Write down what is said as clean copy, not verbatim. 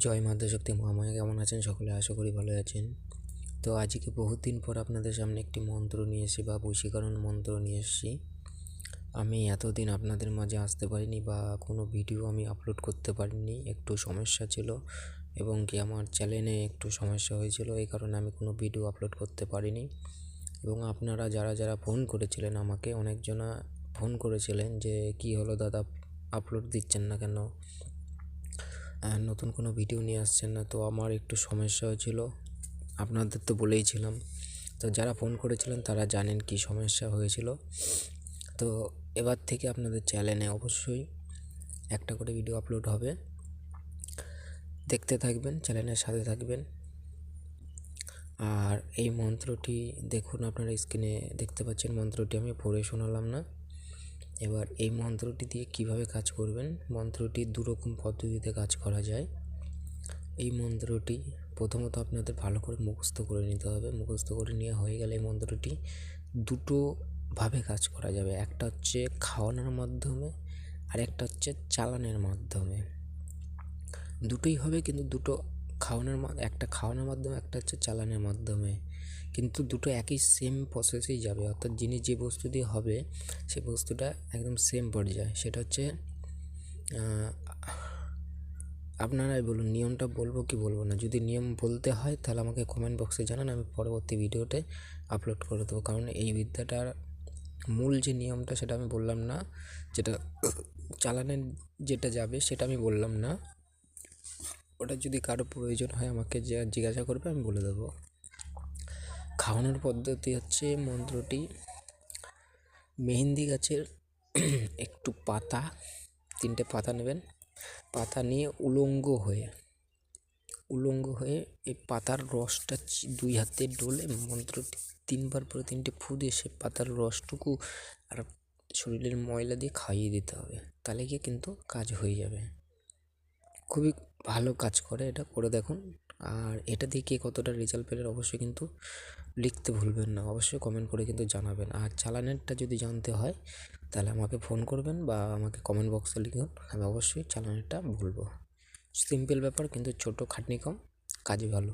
জয় মাতাশক্তি মহামায়া, কেমন আছেন সকলে? আশা করি ভালো আছেন। তো আজকে বহুত দিন পর আপনাদের সামনে একটি মন্ত্র নিয়ে এসেছি বা বশীকরণ মন্ত্র নিয়ে এসেছি। আমি এতদিন আপনাদের মাঝে আসতে পারিনি বা কোনো ভিডিও আমি আপলোড করতে পারিনি, একটু সমস্যা ছিল এবং কি আমার চ্যানেলে একটু সমস্যা হয়েছিল, এই কারণে আমি কোনো ভিডিও আপলোড করতে পারিনি। এবং আপনারা যারা যারা ফোন করেছিলেন আমাকে, অনেকজনা ফোন করেছিলেন যে কি হলো দাদা, আপলোড দিচ্ছেন না কেন, নতুন কোনো ভিডিও নিয়ে আসছেন না। তো আমার একটু সমস্যা হয়েছিল, আপনাদের তো বলেইছিলাম। তো যারা ফোন করেছিলেন তারা জানেন কি সমস্যা হয়েছিল। তো এবার থেকে আপনাদের চ্যানেলে অবশ্যই একটা করে ভিডিও আপলোড হবে, দেখতে থাকবেন, চ্যানেলের সাথে থাকবেন। আর এই মন্ত্রটি দেখুন, আপনারা স্ক্রিনে দেখতে পাচ্ছেন, মন্ত্রটি আমি পড়ে শোনালাম না। এবার এই মন্ত্রটি দিয়ে কিভাবে কাজ করবেন, মন্ত্রটি দুরকম পদ্ধতিতে কাজ করা যায়। এই মন্ত্রটি প্রথমত আপনাদের ভালো করে মুখস্থ করে নিতে হবে। মুখস্থ করে নেওয়া হয়ে গেলে এই মন্ত্রটি দুটোভাবে কাজ করা যাবে। একটা হচ্ছে খাওয়ানোর মাধ্যমে, আর একটা হচ্ছে চালানের মাধ্যমে। দুটোই হবে, কিন্তু দুটো একটা খাওয়ানোর মাধ্যমে, একটা হচ্ছে চালানের মাধ্যমে, কিন্তু দুটো একই সেম প্রসেসেই যাবে। অর্থাৎ যিনি যে বস্তু দিয়ে হবে সেই বস্তুটা একদম সেম পর্যায়ে। সেটা হচ্ছে আপনারাই বলুন নিয়মটা বলবো কি বলবো না। যদি নিয়ম বলতে হয় তাহলে আমাকে কমেন্ট বক্সে জানান, আমি পরবর্তী ভিডিওতে আপলোড করে দেবো। কারণ এই বিদ্যাটার মূল যে নিয়মটা সেটা আমি বললাম না, যেটা চালানের যেটা যাবে সেটা আমি বললাম না। ওটা যদি কারো প্রয়োজন হয় আমাকে জিজ্ঞাসা করবে, আমি বলে দেবো। খাওয়ানোর পদ্ধতি হচ্ছে, মন্ত্রটি মেহেন্দি গাছের একটু পাতা, 3টে পাতা নেবেন। পাতা নিয়ে উলঙ্গ হয়ে এই পাতার রসটা 2 হাতে ডলে মন্ত্রটি 3বার পরে 3টে ফু দিয়ে সে পাতার রসটুকু আর শরীরের ময়লা দিয়ে খাইয়ে দিতে হবে। তাহলে গিয়ে কিন্তু কাজ হয়ে যাবে। খুবই ভালো কাজ করে, এটা করে দেখুন। আর এটা দিয়ে কে কতটা রেজাল্ট পেলেন অবশ্যই কিন্তু লিখতে ভুলবেন না, অবশ্যই কমেন্ট করে কিন্তু জানাবেন। আর চালানেরটা যদি জানতে হয় তাহলে আমাকে ফোন করবেন বা আমাকে কমেন্ট বক্সে লিখুন, আমি অবশ্যই চালানেরটা বলবো। সিম্পল ব্যাপার, কিন্তু ছোটো, খাটনি কম, কাজই ভালো।